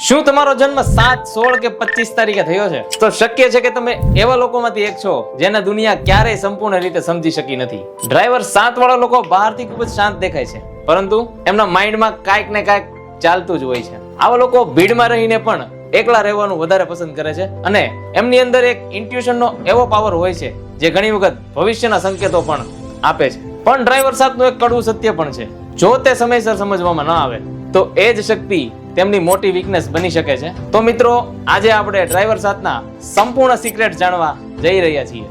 શું તમારો જન્મ 7, 16 કે 25 તારીખે થયો છે? તો શક્ય છે કે તમે એવા લોકોમાંથી એક છો જેને દુનિયા ક્યારેય સંપૂર્ણ રીતે સમજી શકી નથી. ડ્રાઈવર 7 વાળા લોકો બહારથી ખૂબ જ શાંત દેખાય છે, પરંતુ એમના માઇન્ડમાં કાંઈક ને કાંઈક ચાલતું જ હોય છે. આવા લોકો ભીડમાં રહીને પણ એકલા રહેવાનું વધારે પસંદ કરે છે અને એમની અંદર એક ઇન્ટ્યુશનનો એવો પાવર હોય છે જે ઘણી વખત ભવિષ્યના સંકેતો પણ આપે છે. પણ ડ્રાઈવર 7નું એક કડવું સત્ય પણ છે, જો તે સમયસર સમજવામાં ન આવે તો એ જ શક્તિ તેમની મોટી વીકનેસ બની શકે છે. તો મિત્રો, આજે આપણે ડ્રાઈવર 7ના સંપૂર્ણ સિક્રેટ જાણવા જઈ રહ્યા છીએ.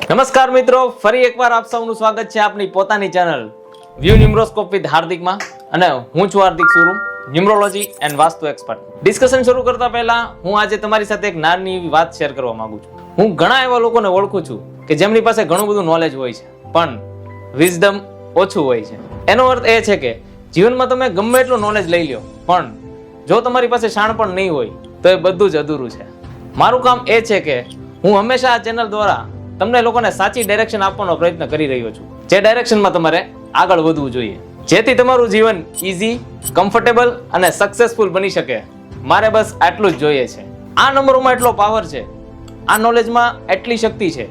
નમસ્કાર મિત્રો, ફરી એકવાર આપ સૌનું સ્વાગત છે આપની પોતાની ચેનલ વ્યૂ ન્યુમરોસ્કોપ વિથ હાર્દિકમાં. અને હું છું Hardik Suru, numerology and vastu expert. Discussion શરૂ કરતા પહેલા હું આજે તમારી સાથે એક નાની એવી વાત શેર કરવા માંગુ છું. હું ઘણા એવા લોકોને ઓળખું છું કે જેમની પાસે ઘણું બધું નોલેજ હોય છે પણ વિઝડમ ઓછું હોય છે. એનો અર્થ એ છે કે જીવનમાં તમે ગમે એટલું નોલેજ લઈ લો, પણ જો તમારી પાસે શાણપણ નહીં હોય તો એ બધું જ અધૂરું છે. મારું કામ એ છે કે હું હંમેશા આ ચેનલ દ્વારા તમને લોકોને સાચી ડાયરેક્શન આપવાનો પ્રયત્ન કરી રહ્યો છું, જે ડાયરેક્શનમાં તમારે આગળ વધવું જોઈએ, જેથી તમારું જીવન ઈઝી, કમ્ફર્ટેબલ અને સક્સેસફુલ બની શકે. મારે બસ આટલું જ જોઈએ છે. આ નંબરોમાં એટલો પાવર છે, આ નોલેજમાં એટલી શક્તિ છે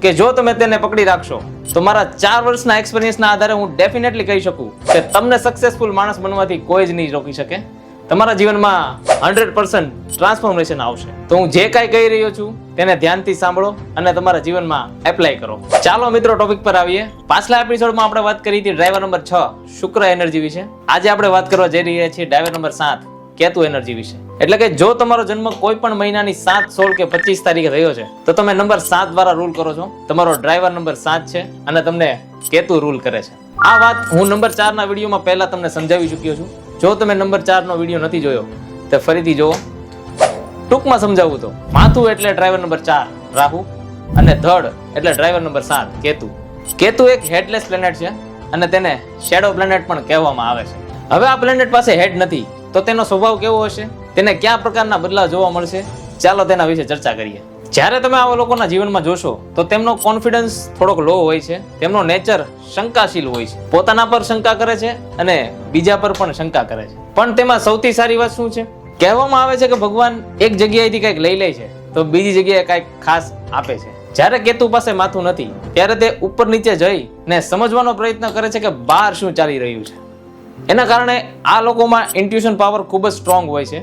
કે જો તમે તેને પકડી રાખશો તો મારા 4 વર્ષના એક્સપિરિયન્સના આધારે હું ડેફિનેટલી કહી શકું કે તમને સક્સેસફુલ માણસ બનવાથી કોઈ જ નહીં રોકી શકે. તમારા જીવનમાં 100% ટ્રાન્સફોર્મેશન આવશે. તો હું જે કાંઈ કહી રહ્યો છું તેને ધ્યાનથી સાંભળો અને તમારા જીવનમાં એપ્લાય કરો. ચાલો મિત્રો, ટોપિક પર આવીએ. પાછલા એપિસોડમાં આપણે વાત કરી હતી ડ્રાઈવર નંબર 6 શુક્ર એનર્જી વિશે. આજે આપણે વાત કરવા જઈ રહ્યા છીએ ડ્રાઈવર નંબર 7 કેતુ એનર્જી વિશે. એટલે કે જો તમારો જન્મ કોઈ પણ મહિનાની 7, 16 કે 25 તારીખે થયો છે તો તમે નંબર 7 દ્વારા રૂલ કરો છો. તમારો ડ્રાઈવર નંબર 7 છે અને તમને કેતુ રૂલ કરે છે. આ વાત હું નંબર 4 ના વિડીયોમાં પહેલા તમને સમજાવી ચૂક્યો છું. જો તમે નંબર 4 નો વિડીયો નથી જોયો તો ફરીથી જોવો. ટૂંકમાં સમજાવું તો માથું એટલે ડ્રાઈવર નંબર 4 રાહુ અને ધડ એટલે ડ્રાઈવર નંબર 7 કેતુ. કેતુ એક હેડલેસ પ્લેનેટ છે અને તેને શેડો પ્લેનેટ પણ કહેવામાં આવે છે. હવે આ પ્લેનેટ પાસે હેડ નથી તો તેનો સ્વભાવ કેવો હશે, તેને કયા પ્રકારના બદલાવ જોવા મળશે, ચાલો તેના વિશે ચર્ચા કરીએ. જ્યારે તમે આવા લોકોના જીવનમાં જોશો તો તેમનો કોન્ફિડન્સ થોડોક લો હોય છે, તેમનો નેચર શંકાશીલ હોય છે, પોતાના પર શંકા કરે છે અને બીજા પર પણ શંકા કરે છે. પણ તેમાં સૌથી સારી વાત શું છે? કહેવામાં આવે છે કે ભગવાન એક જગ્યાએથી કંઈક લઈ લે છે તો બીજી જગ્યાએ કંઈક ખાસ આપે છે. જ્યારે કેતુ પાસે માથું નથી ત્યારે તે ઉપર નીચે જઈ ને સમજવાનો પ્રયત્ન કરે છે કે બહાર શું ચાલી રહ્યું છે. એના કારણે આ લોકોમાં ઇન્ટ્યુશન પાવર ખૂબ જ સ્ટ્રોંગ હોય છે.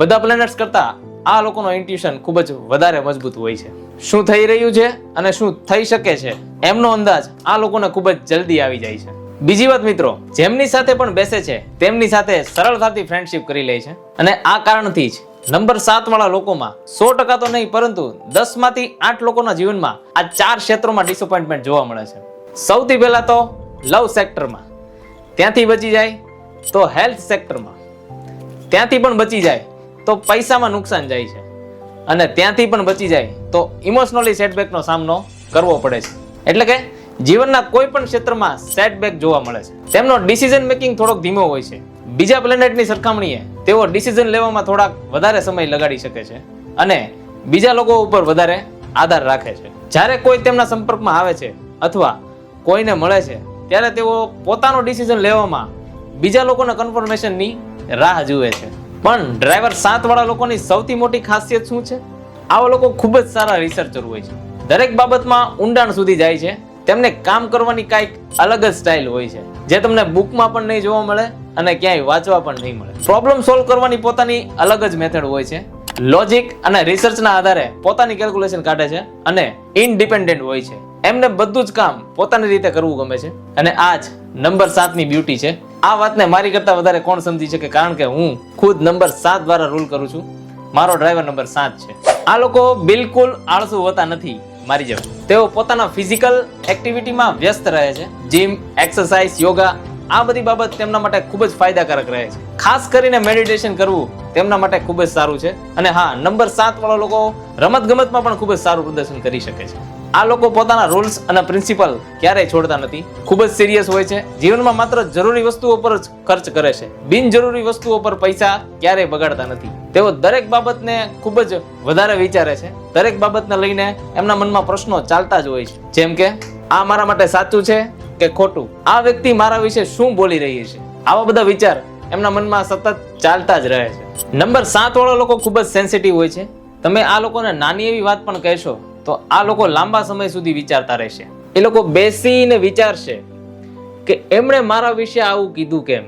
બધા પ્લેનેટ્સ કરતા આ લોકોનો ઇન્ટ્યુશન ખૂબ જ વધારે મજબૂત હોય છે. શું થઈ રહ્યું છે અને શું થઈ શકે છે એમનો અંદાજ આ લોકોને ખૂબ જ જલ્દી આવી જાય છે. બીજી વાત મિત્રો, જેમની સાથે પણ બેસે છે તેમની સાથે સરળતાથી ફ્રેન્ડશિપ કરી લે છે અને આ કારણથી જ નંબર 7 વાળા લોકોમાં 100% તો નહીં પરંતુ 10 માંથી 8 લોકોના જીવનમાં આ 4 ક્ષેત્રોમાં ડિસઅપોઇન્ટમેન્ટ જોવા મળે છે. સૌથી પહેલા તો લવ સેક્ટરમાં, ત્યાંથી બચી જાય તો હેલ્થ સેક્ટરમાં, ત્યાંથી પણ બચી જાય તો પૈસામાં નુકસાન જાય છે અને ત્યાંથી પણ બચી જાય તો ઇમોશનલી સેટબેકનો સામનો કરવો પડે છે. એટલે કે જીવનના કોઈ પણ ક્ષેત્રમાં સેટબેક જોવા મળે છે. તેમનો ડિસિઝન મેકિંગ થોડોક ધીમો હોય છે. બીજા પ્લેનેટની સરખામણીએ તેઓ ડિસિઝન લેવામાં થોડાક વધારે સમય લગાડી શકે છે અને બીજા લોકો ઉપર વધારે આધાર રાખે છે. જ્યારે કોઈ તેમના સંપર્કમાં આવે છે અથવા કોઈને મળે છે ત્યારે તેઓ પોતાનો ડિસિઝન લેવામાં બીજા લોકોના કન્ફર્મેશનની રાહ જુએ છે. પણ ડ્રાઈવર 7 વાળા લોકોની સૌથી મોટી ખાસિયત શું છે? આવા લોકો ખૂબ જ સારા રિસર્ચર હોય છે. દરેક બાબતમાં ઊંડાણ સુધી જાય છે. તેમને કામ કરવાની કાંઈક અલગ જ સ્ટાઇલ હોય છે જે તમને બુકમાં પણ નહીં જોવા મળે અને ક્યાંય વાંચવા પણ નહીં મળે. પ્રોબ્લેમ સોલ્વ કરવાની પોતાની અલગ જ મેથડ હોય છે. લોજિક અને રિસર્ચના આધારે પોતાની કેલ્ક્યુલેશન કાઢે છે અને ઇન્ડિપેન્ડન્ટ હોય છે. એમને બધું જ કામ પોતાની રીતે કરવું ગમે છે અને આ જ નંબર 7 ની બ્યુટી છે. આ વાતને મારી કરતા વધારે કોણ સમજી શકે, કારણ કે હું ખુદ નંબર 7 દ્વારા રૂલ કરું છું. મારો ડ્રાઈવર નંબર 7 છે. આ લોકો બિલકુલ આળસુ હોતા નથી મારી જેમ. તેઓ પોતાના ફિઝિકલ એક્ટિવિટીમાં વ્યસ્ત રહે છે. જીમ, એક્સરસાઇઝ, યોગા આ બધી બાબત તેમના માટે ખૂબ જ ફાયદાકારક રહે છે. ખાસ કરીને મેડિટેશન કરવું તેમના માટે ખૂબ જ સારું છે. અને હા, નંબર 7 વાળા લોકો રમત ગમતમાં પણ ખૂબ જ સારું પ્રદર્શન કરી શકે છે. આ લોકો પોતાના રૂલ્સ અને પ્રિન્સિપલ ક્યારેય છોડતા નથી. ખૂબ જ સિરિયસ હોય છે. જીવનમાં માત્ર જરૂરી વસ્તુઓ પર જ ખર્ચ કરે છે. બિનજરૂરી વસ્તુઓ પર પૈસા ક્યારેય બગાડતા નથી. તેઓ દરેક બાબતને ખૂબ જ વધારે વિચારે છે. દરેક બાબતને લઈને એમના મનમાં પ્રશ્નો ચાલતા જ હોય છે. જેમ કે આ મારા માટે સાચું છે કે ખોટું, આ વ્યક્તિ મારા વિશે શું બોલી રહી છે. આવા બધા વિચાર એમના મનમાં સતત ચાલતા જ રહે છે. નંબર 7 વાળા લોકો ખૂબ જ સેન્સિટિવ હોય છે. તમે આ લોકોને નાની એવી વાત પણ કહેશો તો આ લોકો લાંબા સમય સુધી વિચારતા રહેશે. એ લોકો બેસીને વિચારશે કે એમણે મારા વિશે આવું કીધું કેમ.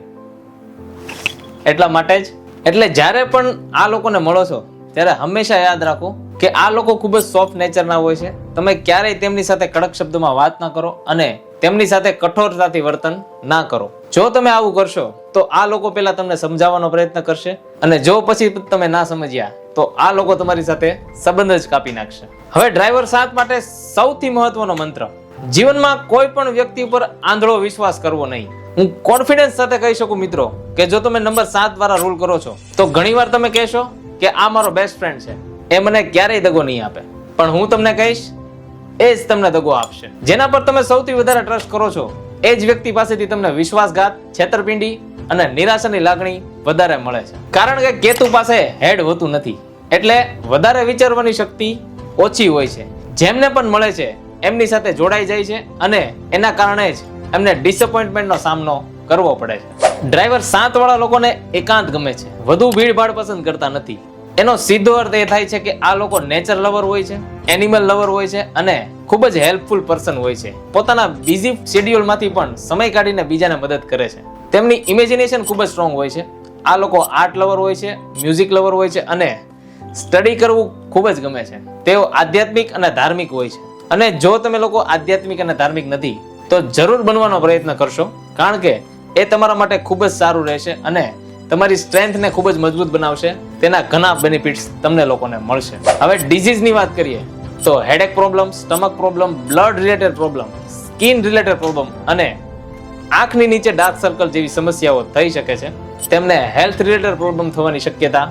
એટલા માટે જ એટલે જ્યારે પણ આ લોકોને મળો છો ત્યારે હંમેશા યાદ રાખો કે આ લોકો ખૂબ જ સોફ્ટ નેચરના હોય છે. તમે ક્યારેય તેમની સાથે કડક શબ્દોમાં વાત ના કરો અને તેમની સાથે કઠોરતાથી વર્તન ના કરો. જો તમે આવું કરશો તો આ લોકો પહેલા તમને સમજાવવાનો પ્રયત્ન કરશે અને જો પછી તમે ના સમજ્યા તો આ લોકો તમારી સાથે સંબંધ જ કાપી નાખશે. હવે ડ્રાઈવર 7 માટે સૌથી મહત્વનો મંત્ર, જીવનમાં કોઈ પણ વ્યક્તિ ઉપર આંધળો વિશ્વાસ કરવો નહીં. હું કોન્ફિડન્સ સાથે કહી શકું મિત્રો કે જો તમે નંબર 7 વાળા રૂલ કરો છો તો ઘણીવાર તમે કહેશો કે આ મારો બેસ્ટ ફ્રેન્ડ છે, એ મને ક્યારેય દગો નહીં આપે. પણ હું તમને કહીશ એ જ તમને દગો આપશે. જેના પર તમે સૌથી વધારે ટ્રસ્ટ કરો છો એ જ વ્યક્તિ પાસેથી તમને વિશ્વાસઘાત, છેતરપિંડી અને નિરાશાની લાગણી વધારે મળે છે. કારણ કે કેતુ પાસે હેડ હોતું નથી એટલે વધારે વિચારવાની શક્તિ ઓછી હોય છે. જેમને પણ મળે છે એમની સાથે જોડાઈ જાય છે અને એના કારણે જ એમને ડિસઅપોઇન્ટમેન્ટનો સામનો કરવો પડે છે. ડ્રાઈવર 7 વાળા લોકોને એકાંત ગમે છે, વધુ ભીડભાડ પસંદ કરતા નથી. એનો સીધો અર્થ એ થાય છે કે આ લોકો નેચર લવર હોય છે, એનિમલ લવર હોય છે અને ખૂબ જ હેલ્પફુલ પર્સન હોય છે. પોતાના બિઝી શેડ્યુલમાંથી પણ સમય કાઢીને બીજાને મદદ કરે છે. તેમની ઇમેજિનેશન ખૂબ જ સ્ટ્રોંગ હોય છે. આ લોકો આર્ટ લવર હોય છે, મ્યુઝિક લવર હોય છે અને સ્ટડી કરવું ખૂબ જ ગમે છે. તેઓ આધ્યાત્મિક અને ધાર્મિક હોય છે. અને જો તમે લોકો આધ્યાત્મિક અને ધાર્મિક નથી તો જરૂર બનવાનો પ્રયત્ન કરશો, કારણ કે એ તમારા માટે ખૂબ જ સારું રહેશે અને તમારી સ્ટ્રેન્થને ખૂબ જ મજબૂત બનાવશે. તેના ઘણા બેનિફિટ્સ તમને લોકોને મળશે. હવે ડિઝીઝની વાત કરીએ તો headache problem, stomach problem, blood related problem, skin related problem અને આંખની નીચે ડાર્ક સર્કલ જેવી સમસ્યાઓ થઈ શકે છે. તેમને હેલ્થ રિલેટેડ પ્રોબ્લેમ થવાની શક્યતા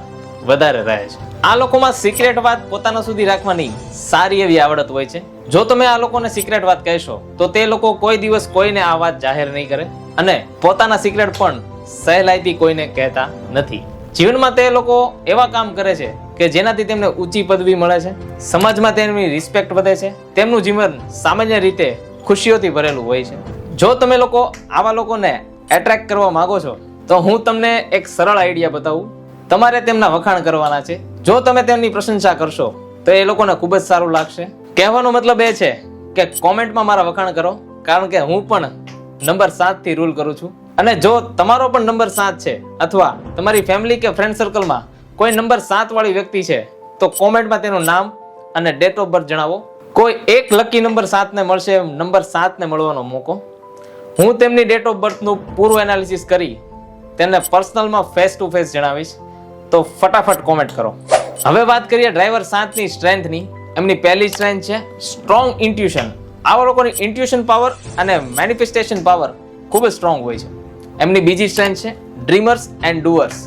વધારે રહે છે. આ લોકોમાં સિક્રેટ વાત પોતાના સુધી રાખવાની સારી એવી આવડત હોય છે. જો તમે આ લોકોને સિક્રેટ વાત કહેશો તો તે લોકો કોઈ દિવસ કોઈને આ વાત જાહેર નહીં કરે અને પોતાના સિક્રેટ પણ સહેલાઈથી કોઈને કહેતા નથી. જીવનમાં તે લોકો એવા કામ કરે છે કે જેનાથી તેમને ઊંચી પદવી મળે છે, સમાજમાં તેમની રિસ્પેક્ટ વધે છે, તેમનું જીવન સામાન્ય રીતે ખુશીઓથી ભરેલું હોય છે. જો તમે લોકો આવા લોકોને એટ્રેક્ટ કરવા માંગો છો તો હું તમને એક સરળ આઈડિયા બતાવું. તમારે તેમના વખાણ કરવાના છે. જો તમે તેમની પ્રશંસા કરશો તો એ લોકોને ખૂબ જ સારું લાગશે. કહેવાનો મતલબ એ છે કે કોમેન્ટમાં મારા વખાણ કરો, કારણ કે હું પણ નંબર 7 થી રૂલ કરું છું. અને જો તમારો પણ નંબર 7 છે અથવા તમારી ફેમિલી કે ફ્રેન્ડ સર્કલમાં કોઈ નંબર 7 વાળી વ્યક્તિ છે તો કોમેન્ટમાં તેનું નામ અને ડેટ ઓફ બર્થ જણાવો. કોઈ એક લકી નંબર 7 ને મળશે નંબર 7 ને મળવાનો મોકો. હું તેમની ડેટ ઓફ બર્થનું પૂરું એનાલિસિસ કરી તેમને પર્સનલમાં ફેસ ટુ ફેસ જણાવીશ, તો ફટાફટ કોમેન્ટ કરો. હવે વાત કરીએ ડ્રાઈવર 7 ની સ્ટ્રેન્થની. એમની પહેલી સ્ટ્રેન્થ છે સ્ટ્રોંગ ઇન્ટ્યુશન. આવા લોકોની ઇન્ટ્યુશન પાવર અને મેનિફેસ્ટેશન પાવર ખૂબ જ સ્ટ્રોંગ હોય છે. એમની બીજી સ્ટ્રેન્થ છે ડ્રીમર્સ એન્ડ ડુઅર્સ.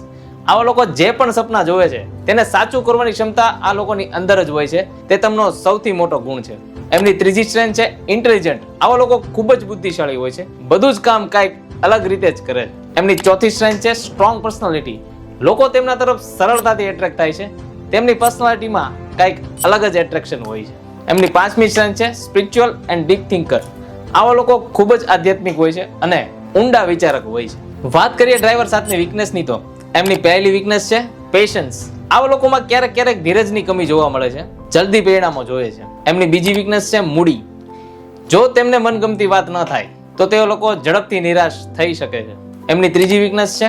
આવા લોકો જે પણ સપના જોવે છે તેને સાચું કરવાની ક્ષમતા આ લોકોની અંદર જ હોય છે. તે તેમનો સૌથી મોટો ગુણ છે. એમની ત્રીજી સ્ટ્રેન્થ છે ઇન્ટેલિજન્ટ. આવા લોકો ખૂબ જ બુદ્ધિશાળી હોય છે, બધું જ કામ કાંઈક અલગ રીતે જ કરે. એમની ચોથી સ્ટ્રેન્થ છે સ્ટ્રોંગ પર્સનાલિટી. લોકો તેમના તરફ સરળતાથી એટ્રેક્ટ થાય છે. તેમની પર્સનાલિટીમાં કંઈક અલગ જ એટ્રેક્શન હોય છે. એમની પાંચમી સ્ટ્રેન્થ છે સ્પિરિચ્યુઅલ એન્ડ ડીપ થિંકર. આવા લોકો ખૂબ જ આધ્યાત્મિક હોય છે અને ઊંડા વિચારક હોય છે. વાત કરીએ ડ્રાઈવર 7 ની વીકનેસની તો એમની પહેલી વીકનેસ છે પેશન્સ. આવા લોકોમાં ક્યારેક ક્યારેક ધીરજની કમી જોવા મળે છે, જલ્દી પરિણામો જોઈએ છે. એમની બીજી વીકનેસ છે મૂડી. જો તેમને મનગમતી વાત ન થાય તો તે લોકો ઝડપથી નિરાશ થઈ શકે છે. એમની ત્રીજી વીકનેસ છે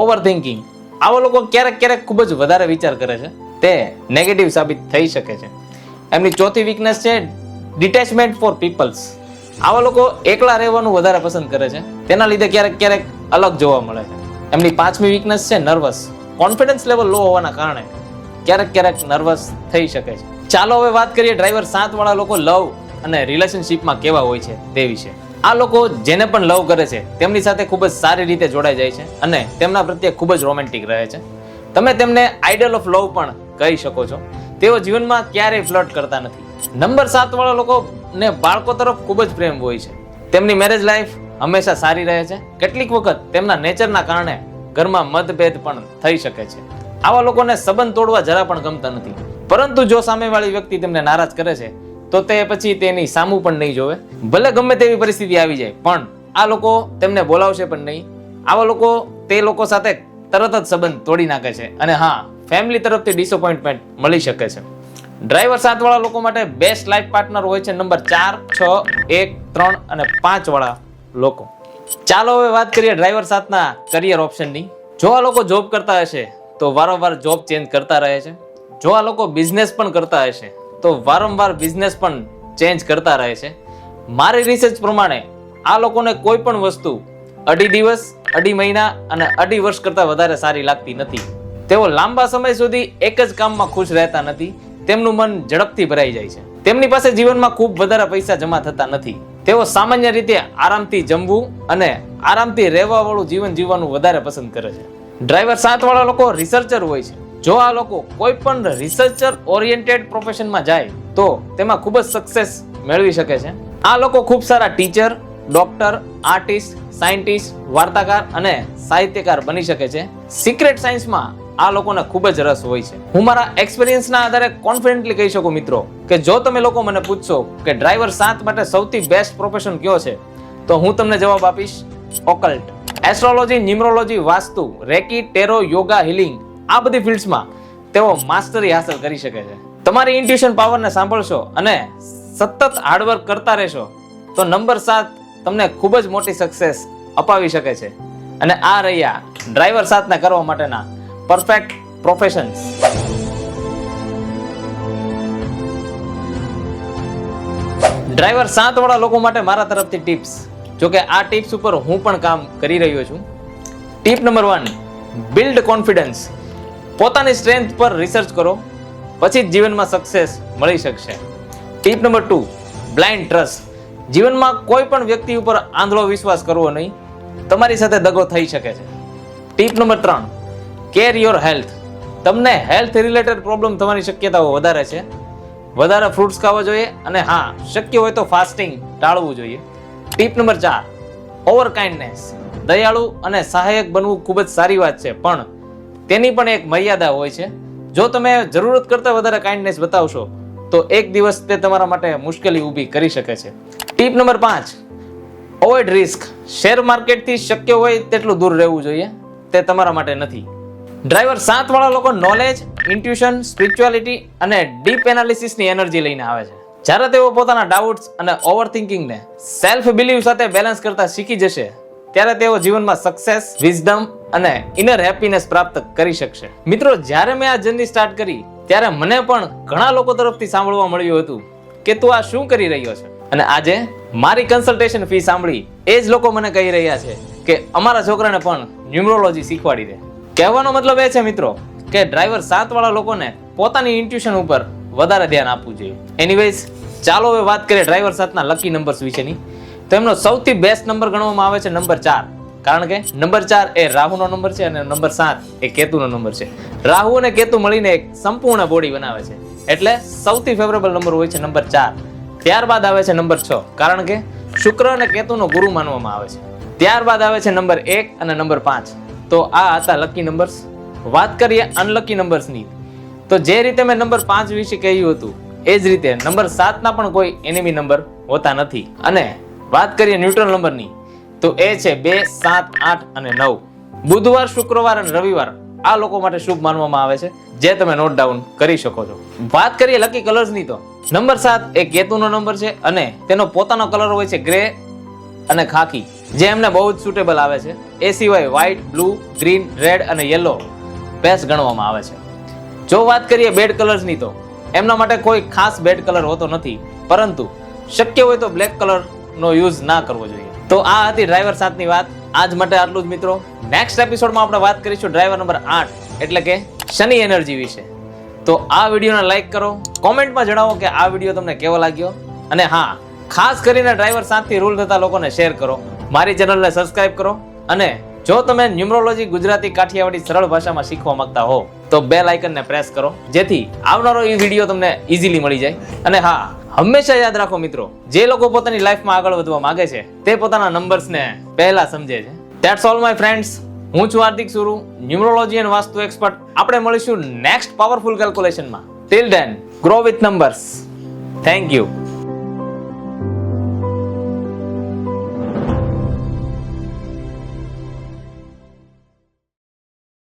ઓવર થિંકિંગ. આવા લોકો ક્યારેક ક્યારેક ખૂબ જ વધારે વિચાર કરે છે, તે નેગેટિવ સાબિત થઈ શકે છે. એમની ચોથી વીકનેસ છે ડિટેચમેન્ટ ફોર પીપલ્સ. આવા લોકો એકલા રહેવાનું વધારે પસંદ કરે છે, તેના લીધે ક્યારેક ક્યારેક અલગ જોવા મળે છે. એમની પાંચમી વીકનેસ છે નર્વસ. કોન્ફિડન્સ લેવલ લો હોવાના કારણે ક્યારેક ક્યારેક નર્વસ થઈ શકે છે. ચાલો હવે વાત કરીએ ડ્રાઈવર 7 વાળા લોકો લવ અને રિલેશનશિપમાં કેવા હોય છે તે વિશે. આ લોકો જેને પણ લવ કરે છે તેમની સાથે ખૂબ જ સારી રીતે જોડાઈ જાય છે અને તેમના પ્રત્યે ખૂબ જ રોમેન્ટિક રહે છે. તમે તેમને આઇડલ ઓફ લવ પણ કહી શકો છો. તેઓ જીવનમાં ક્યારેય ફ્લર્ટ કરતા નથી. નંબર 7 વાળા લોકોને બાળકો તરફ ખૂબ જ પ્રેમ હોય છે. તેમની મેરેજ લાઈફ હંમેશા સારી રહે છે. કેટલીક વખત તેમના નેચરના કારણે ઘરમાં મતભેદ પણ થઈ શકે છે. આવા લોકોને સંબંધ તોડવા જરા પણ ગમતા નથી. પરંતુ જો સામેવાળી વ્યક્તિ તેમને નારાજ કરે છે તો તે પછી તેની સામું પણ નહીં જોવે. ભલે ગમે તેવી પરિસ્થિતિ આવી જાય, પણ આ લોકો તેમને બોલાવશે પણ નહીં. આવા લોકો તે લોકો સાથે તરત જ સંબંધ તોડી નાખે છે. અને હા, ફેમિલી તરફથી ડિસઅપોઇન્ટમેન્ટ મળી શકે છે. ડ્રાઈવર 7 વાળા લોકો માટે બેસ્ટ લાઈફ પાર્ટનર હોય છે નંબર 4, 6, 1, 3 અને 5 વાળા લોકો. ચાલો હવે વાત કરીએ ડ્રાઈવર 7 ના કરિયર ઓપ્શનની. જો આ લોકો જોબ કરતા હશે તો વારંવાર જોબ ચેન્જ કરતા રહે છે. જો આ લોકો બિઝનેસ પણ કરતા હશે તો વારંવાર બિઝનેસ પણ ચેન્જ કરતા રહે છે. મારી રિસર્ચ પ્રમાણે આ લોકોને કોઈ પણ વસ્તુ 2.5 દિવસ, 2.5 મહિના અને 2.5 વર્ષ કરતા વધારે સારી લાગતી નથી. તેઓ લાંબા સમય સુધી એક જ કામમાં ખુશ રહેતા નથી. તેમનું મન ઝડપથી ભરાઈ જાય છે. તેમની પાસે જીવનમાં ખૂબ વધારે પૈસા જમા થતા નથી. તેઓ સામાન્ય રીતે આરામથી જમવું અને આરામથી રહેવા વાળું જીવન જીવવાનું વધારે પસંદ કરે છે. ડ્રાઈવર 7 વાળા લોકો રિસર્ચર હોય છે. જો આ લોકો કોઈ પણ રિસર્ચર ઓરિએન્ટેડ પ્રોફેશનમાં જાય તો તેમાં ખૂબ જ સક્સેસ મેળવી શકે છે. આ લોકો ખૂબ સારા ટીચર, ડોક્ટર, આર્ટિસ્ટ, સાયન્ટિસ્ટ, વાર્તાકાર અને સાહિત્યકાર બની શકે છે. સિક્રેટ સાયન્સમાં આ લોકોને ખૂબ જ રસ હોય છે. હું મારા એક્સપિરિયન્સના આધારે કોન્ફિડન્ટલી કહી શકું મિત્રો કે જો તમે લોકો મને પૂછશો કે ડ્રાઈવર 7 માટે સૌથી બેસ્ટ પ્રોફેશન કયો છે તો હું તમને જવાબ આપીશ occult. Astrology, numerology, vastu, reiki, tarot, yoga, healing આ બધી ફિલ્ડ્સમાં તેઓ માસ્ટરી હાંસલ કરી શકે છે. તમારી ઇન્ટ્યુશન પાવરને સાંભળશો અને સતત હાર્ડવર્ક કરતા રહેશો તો નંબર 7 તમને ખૂબ જ મોટી સક્સેસ અપાવી શકે છે. અને આ રહ્યા ડ્રાઈવર 7 ને કરવા માટેના પરફેક્ટ પ્રોફેશન્સ. ડ્રાઈવર 7 વાળા લોકો માટે મારા તરફથી ટિપ્સ. જો કે આ ટિપ્સ ઉપર હું પણ કામ કરી રહ્યો છું. Tip number 1, build confidence. પોતાની સ્ટ્રેન્થ પર રિસર્ચ કરો, પછી જ જીવનમાં સક્સેસ મળી શકશે. Tip number 2, blind trust. જીવનમાં કોઈ પણ વ્યક્તિ ઉપર આંધળો વિશ્વાસ કરવો નહીં, તમારી સાથે દગો થઈ શકે છે. Tip number 3, care your health. તમને હેલ્થ રિલેટેડ પ્રોબ્લેમ થવાની શક્યતાઓ વધારે છે. વધારે ફ્રૂટ્સ ખાવા જોઈએ અને હા, શક્ય હોય તો ફાસ્ટિંગ ટાળવું જોઈએ. Tip number 4, over kindness. દયાળુ અને સહાયક બનવું ખૂબ જ સારી વાત છે, પણ તેની પણ એક મર્યાદા હોય છે. જો તમે જરૂરત કરતા વધારે કાઇન્ડનેસ બતાવશો તો એક દિવસ તે તમારા માટે મુશ્કેલી ઊભી કરી શકે છે. Tip number 5, avoid risk. Share માર્કેટથી શક્ય હોય તેટલું દૂર રહેવું જોઈએ, તે તમારા માટે નથી. ડ્રાઈવર 7 વાળા લોકો નોલેજ, ઇન્ટ્યુશન, સ્પિરિચ્યુઆલિટી અને ડીપ એનાલિસિસની એનર્જી લઈને આવે છે. જ્યારે તેઓ પોતાના ડાઉટ્સ અને ઓવરથિંકિંગને સેલ્ફ બિલીવ સાથે બેલેન્સ કરતા શીખી જશે ત્યારે તેઓ જીવનમાં સક્સેસ, વિઝડમ અને ઇનર હેપીનેસ પ્રાપ્ત કરી શકશે. મિત્રો, જ્યારે મેં આ જર્ની સ્ટાર્ટ કરી ત્યારે મને પણ ઘણા લોકો તરફથી સાંભળવા મળ્યું હતું કે તું આ શું કરી રહ્યો છે. અને આજે મારી કન્સલ્ટેશન ફી સાંભળી એ જ લોકો મને કહી રહ્યા છે કે અમારા છોકરાને પણ ન્યુમરોલોજી શીખવાડી દે. કહેવાનો મતલબ એ છે મિત્રો કે ડ્રાઈવર 7 વાળા લોકોને પોતાની ઇન્ટ્યુશન ઉપર વધારે ધ્યાન આપવું જોઈએ. એનીવેઝ, ચાલો હવે વાત કરીએ ડ્રાઈવર 7 ના લકી નંબર્સ વિશેની. તો એમનો સૌથી બેસ્ટ નંબર ગણવામાં આવે છે નંબર 4, કારણ કે નંબર 4 એ રાહુનો નંબર છે અને નંબર 7 એ કેતુનો નંબર છે. રાહુ અને કેતુ મળીને એક સંપૂર્ણ બોડી બનાવે છે, એટલે સૌથી ફેવરેબલ નંબર હોય છે નંબર 4. ત્યારબાદ આવે છે નંબર 6, કારણ કે શુક્ર અને કેતુનો ગુરુ માનવામાં આવે છે. ત્યારબાદ આવે છે નંબર 1 અને નંબર 5. તો આ હતા લકી નંબર્સ. વાત કરીએ અનલકી નંબર્સની, તો જે રીતે મેં નંબર 5 વિશે કહ્યું હતું એ જ રીતે નંબર 7 ના પણ કોઈ એનિમી નંબર હોતા નથી. અને વાત કરીએ ન્યુટ્રલ નંબરની, તો એ છે 2, 7, 8 અને 9. બુધવાર, શુક્રવાર અને રવિવાર આ લોકો માટે શુભ માનવામાં આવે છે, જે તમે નોટ ડાઉન કરી શકો છો. વાત કરીએ લકી કલર્સની, તો નંબર 7 એ કેતુનો નંબર છે અને તેનો પોતાનો કલર હોય છે ગ્રે અને ખાકી, જે એમને બહુ જ સુટેબલ આવે છે. એ સિવાય વ્હાઇટ, બ્લુ, ગ્રીન, રેડ અને યલો બેસ્ટ ગણવામાં આવે છે. જો વાત કરીએ બેડ કલર્સની, તો એમના માટે કોઈ ખાસ બેડ કલર હોતો નથી, પરંતુ શક્ય હોય તો બ્લેક કલર નો યુઝ ના કરવો જોઈએ. તો આ હતી ડ્રાઈવર 7 ની વાત. આજ માટે આટલું જ મિત્રો. નેક્સ્ટ એપિસોડમાં આપણે વાત કરીશું ડ્રાઈવર નંબર 8 એટલે કે શનિ એનર્જી વિશે. તો આ વિડીયોને લાઈક કરો, કોમેન્ટમાં જણાવો કે આ વિડીયો તમને કેવો લાગ્યો, અને હા, ખાસ કરીને ડ્રાઈવર 7 થી રૂલ થતા લોકોને શેર કરો. મારી ચેનલને સબસ્ક્રાઇબ કરો, અને જો તમે ન્યુમરોલોજી ગુજરાતી કાઠિયાવાડી સરળ ભાષામાં શીખવા માંગતા હો તો બેલ આઇકનને પ્રેસ કરો, જેથી આવનારો એ વિડીયો તમને ઇઝીલી મળી જાય. અને હા, હંમેશા યાદ રાખો મિત્રો, જે લોકો પોતાની લાઈફમાં આગળ વધવા માંગે છે તે પોતાના નંબર્સને પહેલા સમજે છે. That's all my friends. હું છું Hardik Suru, numerology and vastu expert. આપણે મળીશું નેક્સ્ટ પાવરફુલ કેલ્ક્યુલેશનમાં. Till then, grow with numbers. Thank you.